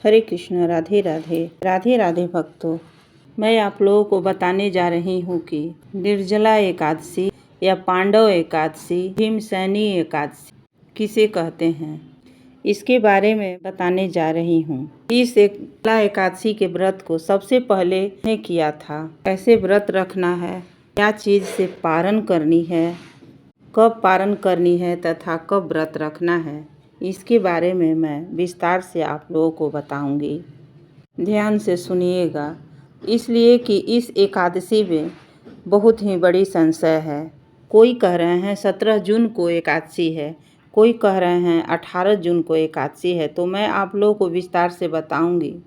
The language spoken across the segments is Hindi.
हरे कृष्ण, राधे राधे। राधे राधे भक्तों, मैं आप लोगों को बताने जा रही हूँ कि निर्जला एकादशी या पांडव एकादशी, भीमसेनी एकादशी किसे कहते हैं, इसके बारे में बताने जा रही हूँ। इस निर्जला एकादशी के व्रत को सबसे पहले ने किया था, कैसे व्रत रखना है, क्या चीज़ से पारण करनी है, कब पारण करनी है तथा कब व्रत रखना है, इसके बारे में मैं विस्तार से आप लोगों को बताऊंगी। ध्यान से सुनिएगा, इसलिए कि इस एकादशी में बहुत ही बड़ी संशय है। कोई कह रहे हैं 17 जून को एकादशी है, कोई कह रहे हैं 18 जून को एकादशी है। तो मैं आप लोगों को विस्तार से बताऊंगी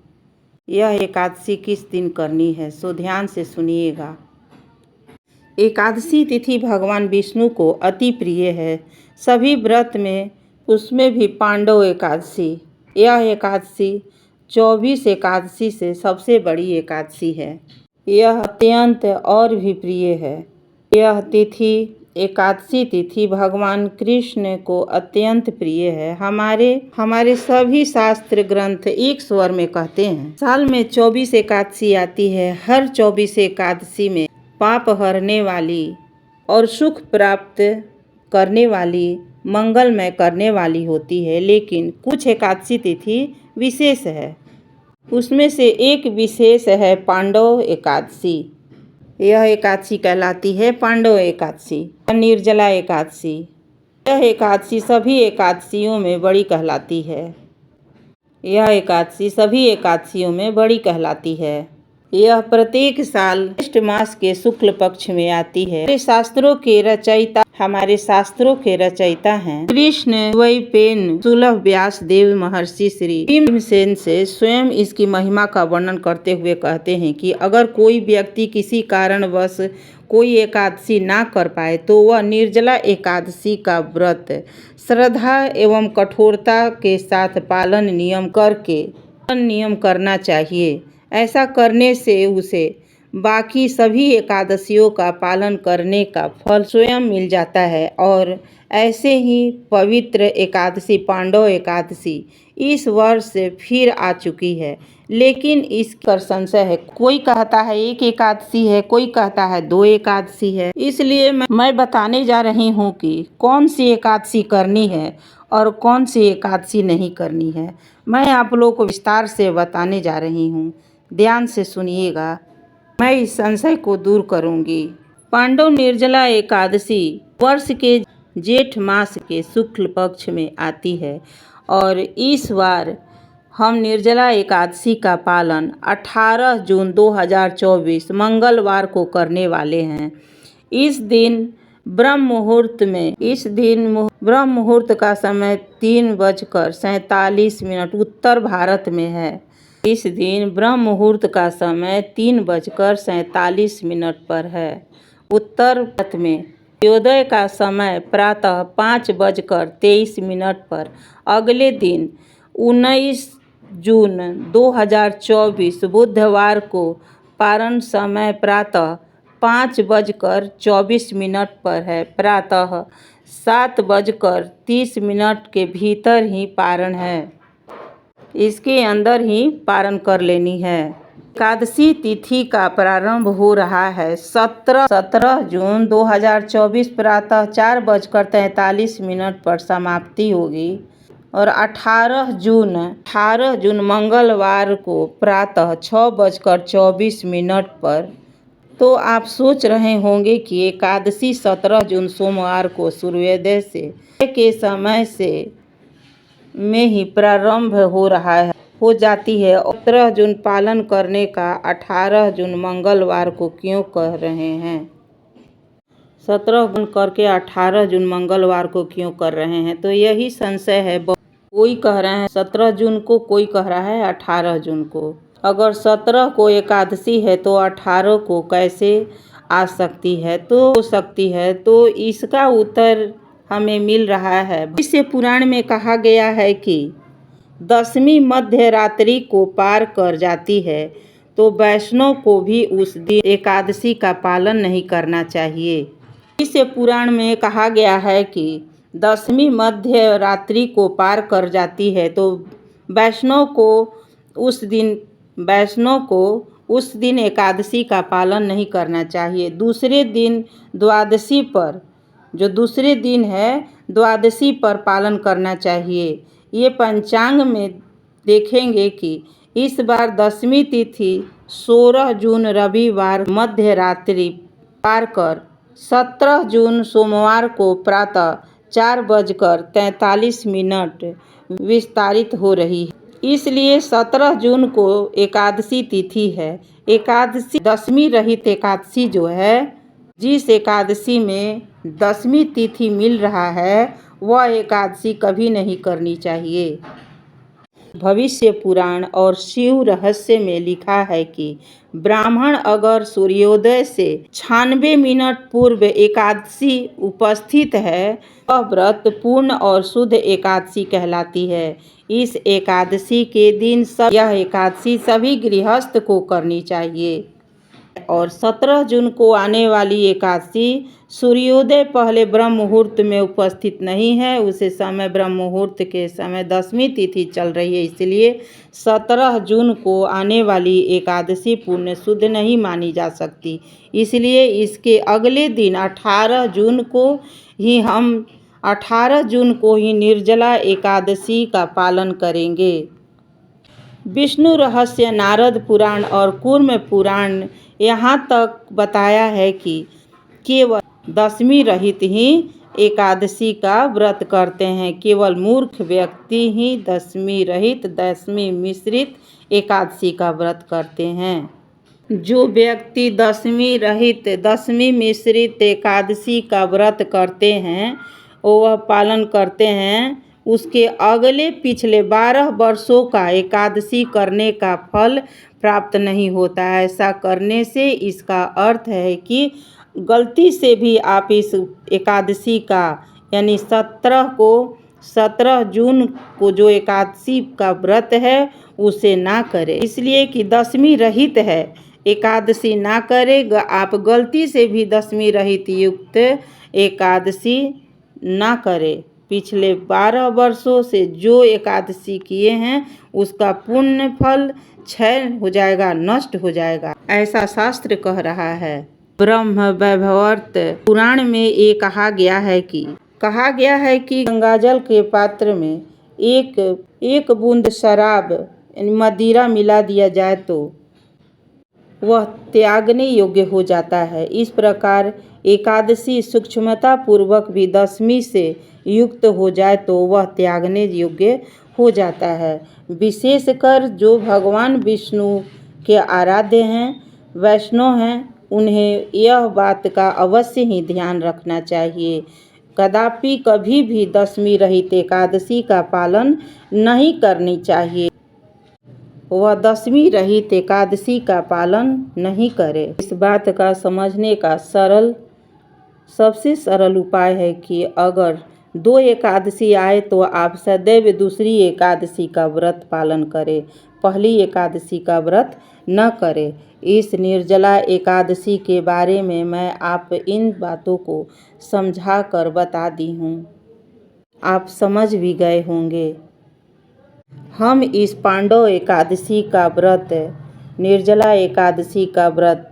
यह एकादशी किस दिन करनी है, सो ध्यान से सुनिएगा। एकादशी तिथि भगवान विष्णु को अति प्रिय है, सभी व्रत में, उसमें भी पांडव एकादशी। यह एकादशी 24 एकादशी से सबसे बड़ी एकादशी है। यह अत्यंत और भी प्रिय है। यह तिथि, एकादशी तिथि भगवान कृष्ण को अत्यंत प्रिय है। हमारे सभी शास्त्र ग्रंथ एक स्वर में कहते हैं, साल में 24 एकादशी आती है। हर 24 एकादशी में पाप हरने वाली और सुख प्राप्त करने वाली, मंगलमय करने वाली होती है। लेकिन कुछ एकादशी तिथि विशेष है, उसमें से एक विशेष है पांडव एकादशी। यह एकादशी कहलाती है पांडव एकादशी, निर्जला एकादशी। यह एकादशी सभी एकादशियों में बड़ी कहलाती है। यह एकादशी सभी एकादशियों में बड़ी कहलाती है। यह प्रत्येक साल ज्येष्ठ मास के शुक्ल पक्ष में आती है। हमारे शास्त्रों के रचयिता हैं कृष्ण द्वैपायन सुलभ व्यास देव महर्षि श्री भीमसेन से स्वयं इसकी महिमा का वर्णन करते हुए कहते हैं कि अगर कोई व्यक्ति किसी कारणवश कोई एकादशी ना कर पाए तो वह निर्जला एकादशी का व्रत श्रद्धा एवं कठोरता के साथ पालन नियम करना चाहिए। ऐसा करने से उसे बाकी सभी एकादशियों का पालन करने का फल स्वयं मिल जाता है। और ऐसे ही पवित्र एकादशी पांडव एकादशी इस वर्ष फिर आ चुकी है, लेकिन इस पर संशय है। कोई कहता है एक एकादशी है, कोई कहता है 2 एकादशी है। इसलिए मैं बताने जा रही हूँ कि कौन सी एकादशी करनी है और कौन सी एकादशी नहीं करनी है। मैं आप लोगों को विस्तार से बताने जा रही हूँ, ध्यान से सुनिएगा, मैं इस संशय को दूर करूंगी। पांडव निर्जला एकादशी वर्ष के जेठ मास के शुक्ल पक्ष में आती है और इस बार हम निर्जला एकादशी का पालन 18 जून 2024 मंगलवार को करने वाले हैं। इस दिन ब्रह्म मुहूर्त का समय 3:47 उत्तर भारत में है। इस दिन ब्रह्म मुहूर्त का समय 3:47 पर है उत्तर भारत में। सूर्योदय का समय प्रातः 5:23 पर। अगले दिन 19 जून 2024 बुधवार को पारण समय प्रातः 5:24 पर है। प्रातः 7:30 के भीतर ही पारण है, इसके अंदर ही पारण कर लेनी है। एकादशी तिथि का प्रारंभ हो रहा है 17 जून 2024 प्रातः 4:43 पर समाप्ति होगी और 18 जून मंगलवार को प्रातः 6:24 पर। तो आप सोच रहे होंगे कि एकादशी 17 जून सोमवार को सूर्योदय के समय से में ही प्रारंभ हो जाती है। 17 जून पालन करने का 18 जून मंगलवार को क्यों कह रहे हैं? 17 जून करके 18 जून मंगलवार को क्यों कर रहे हैं? तो यही संशय है। कोई कह रहे हैं 17 जून को, कोई कह रहा है 18 जून को। अगर 17 को एकादशी है तो 18 को कैसे आ सकती है? तो इसका उत्तर हमें मिल रहा है। इससे पुराण में कहा गया है कि 10वीं मध्य रात्रि को पार कर जाती है तो वैष्णव को भी उस दिन एकादशी का पालन नहीं करना चाहिए। इससे पुराण में कहा गया है कि 10वीं मध्य रात्रि को पार कर जाती है तो वैष्णव को उस दिन वैष्णव को उस दिन एकादशी का पालन नहीं करना चाहिए। दूसरे दिन द्वादशी पर, जो दूसरे दिन है द्वादशी पर पालन करना चाहिए। ये पंचांग में देखेंगे कि इस बार दशमी तिथि 16 जून रविवार मध्य रात्रि पार कर 17 जून सोमवार को प्रातः 4:43 विस्तारित हो रही है। इसलिए 17 जून को एकादशी तिथि है। एकादशी दशमी रहित एकादशी जो है, जिस एकादशी में दशमी तिथि मिल रहा है वह एकादशी कभी नहीं करनी चाहिए। भविष्य पुराण और शिव रहस्य में लिखा है कि ब्राह्मण अगर सूर्योदय से 96 मिनट पूर्व एकादशी उपस्थित है, वह व्रत पूर्ण और शुद्ध एकादशी कहलाती है। इस एकादशी के दिन यह एकादशी सभी गृहस्थ को करनी चाहिए। और 17 जून को आने वाली एकादशी सूर्योदय पहले ब्रह्म मुहूर्त में उपस्थित नहीं है। उसे समय ब्रह्म मुहूर्त के समय दशमी तिथि चल रही है, इसलिए 17 जून को आने वाली एकादशी पूर्ण शुद्ध नहीं मानी जा सकती। इसलिए इसके अगले दिन 18 जून को ही निर्जला एकादशी का पालन करेंगे। विष्णु रहस्य, नारद पुराण और कूर्म पुराण यहाँ तक बताया है कि केवल दशमी रहित ही एकादशी का व्रत करते हैं। केवल मूर्ख व्यक्ति ही दशमी रहित, दशमी मिश्रित एकादशी का व्रत करते हैं। जो व्यक्ति दशमी रहित, दशमी मिश्रित एकादशी का व्रत करते हैं, वह पालन करते हैं, उसके अगले पिछले 12 वर्षों का एकादशी करने का फल प्राप्त नहीं होता है। ऐसा करने से इसका अर्थ है कि गलती से भी आप इस एकादशी का, यानी 17 जून को जो एकादशी का व्रत है उसे ना करें। इसलिए कि दशमी रहित है, एकादशी ना करें। आप गलती से भी दशमी रहित युक्त एकादशी ना करें। पिछले 12 वर्षों से जो एकादशी किए हैं उसका पुण्य फल क्षय हो जाएगा, नष्ट हो जाएगा, ऐसा शास्त्र कह रहा है। ब्रह्म वैवर्त पुराण में ये कहा गया है कि गंगाजल के पात्र में एक बूंद शराब मदिरा मिला दिया जाए तो वह त्यागने योग्य हो जाता है। इस प्रकार एकादशी सूक्ष्मता पूर्वक भी दशमी से युक्त हो जाए तो वह त्यागने योग्य हो जाता है। विशेषकर जो भगवान विष्णु के आराध्य हैं, वैष्णव हैं, उन्हें यह बात का अवश्य ही ध्यान रखना चाहिए। कदापि कभी भी दशमी रहित एकादशी का पालन नहीं करनी चाहिए। वह दशमी रहित एकादशी का पालन नहीं करे। इस बात का समझने का सबसे सरल उपाय है कि अगर 2 एकादशी आए तो आप सदैव दूसरी एकादशी का व्रत पालन करें, पहली एकादशी का व्रत न करें। इस निर्जला एकादशी के बारे में मैं आप इन बातों को समझा कर बता दी हूँ, आप समझ भी गए होंगे। हम इस पांडव एकादशी का व्रत, निर्जला एकादशी का व्रत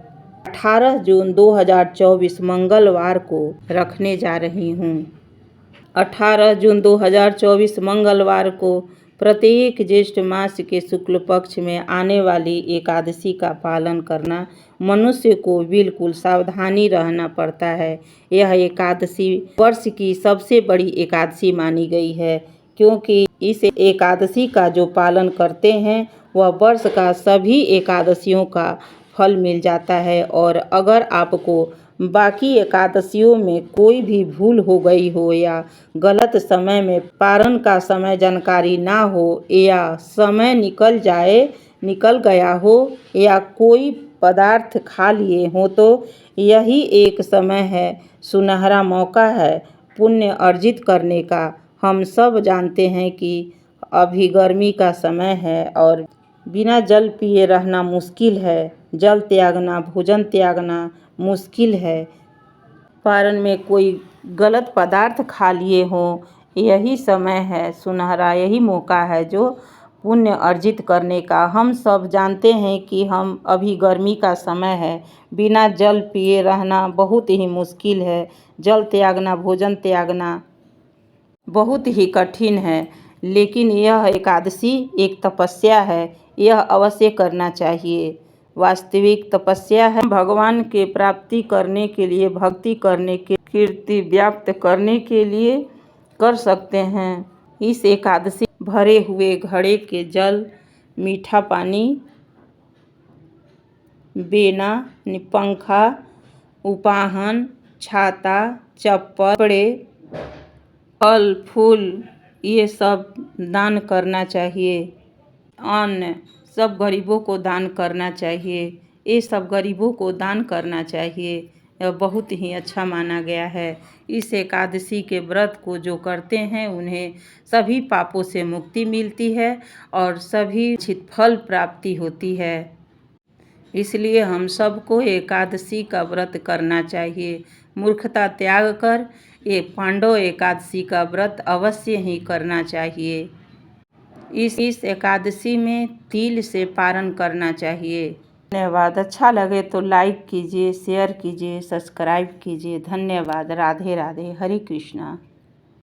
18 जून 2024 मंगलवार को रखने जा रही हूँ। 18 जून 2024 मंगलवार को प्रत्येक ज्येष्ठ मास के शुक्ल पक्ष में आने वाली एकादशी का पालन करना मनुष्य को बिल्कुल सावधानी रहना पड़ता है। यह एकादशी वर्ष की सबसे बड़ी एकादशी मानी गई है, क्योंकि इस एकादशी का जो पालन करते हैं वह वर्ष का सभी एकादशियों का फल मिल जाता है। और अगर आपको बाकी एकादशियों में कोई भी भूल हो गई हो या गलत समय में पारण का समय जानकारी ना हो या समय निकल गया हो या कोई पदार्थ खा लिए हो, तो यही एक समय है, सुनहरा मौका है पुण्य अर्जित करने का। हम सब जानते हैं कि अभी गर्मी का समय है और बिना जल पिए रहना मुश्किल है। जल त्यागना, भोजन त्यागना मुश्किल है। पारण में कोई गलत पदार्थ खा लिए हों, यही समय है, सुनहरा यही मौका है जो पुण्य अर्जित करने का। हम सब जानते हैं कि हम अभी गर्मी का समय है, बिना जल पिए रहना बहुत ही मुश्किल है। जल त्यागना, भोजन त्यागना बहुत ही कठिन है, लेकिन यह एकादशी एक तपस्या है, यह अवश्य करना चाहिए। वास्तविक तपस्या है। भगवान के प्राप्ति करने के लिए, भक्ति करने के, कीर्ति व्याप्त करने के लिए कर सकते हैं। इस एकादशी भरे हुए घड़े के जल, मीठा पानी, बेना, पंखा, उपाहन, छाता, चप्पल, कपड़े, फल फूल, ये सब दान करना चाहिए। अन्न सब गरीबों को दान करना चाहिए। ये सब गरीबों को दान करना चाहिए। यह बहुत ही अच्छा माना गया है। इस एकादशी के व्रत को जो करते हैं उन्हें सभी पापों से मुक्ति मिलती है और सभी इच्छित फल प्राप्ति होती है। इसलिए हम सबको एकादशी का व्रत करना चाहिए। मूर्खता त्याग कर ये पांडव एकादशी का व्रत अवश्य ही करना चाहिए। इस एकादशी में तिल से पारण करना चाहिए। धन्यवाद। अच्छा लगे तो लाइक कीजिए, शेयर कीजिए, सब्सक्राइब कीजिए। धन्यवाद। राधे राधे। हरे कृष्णा।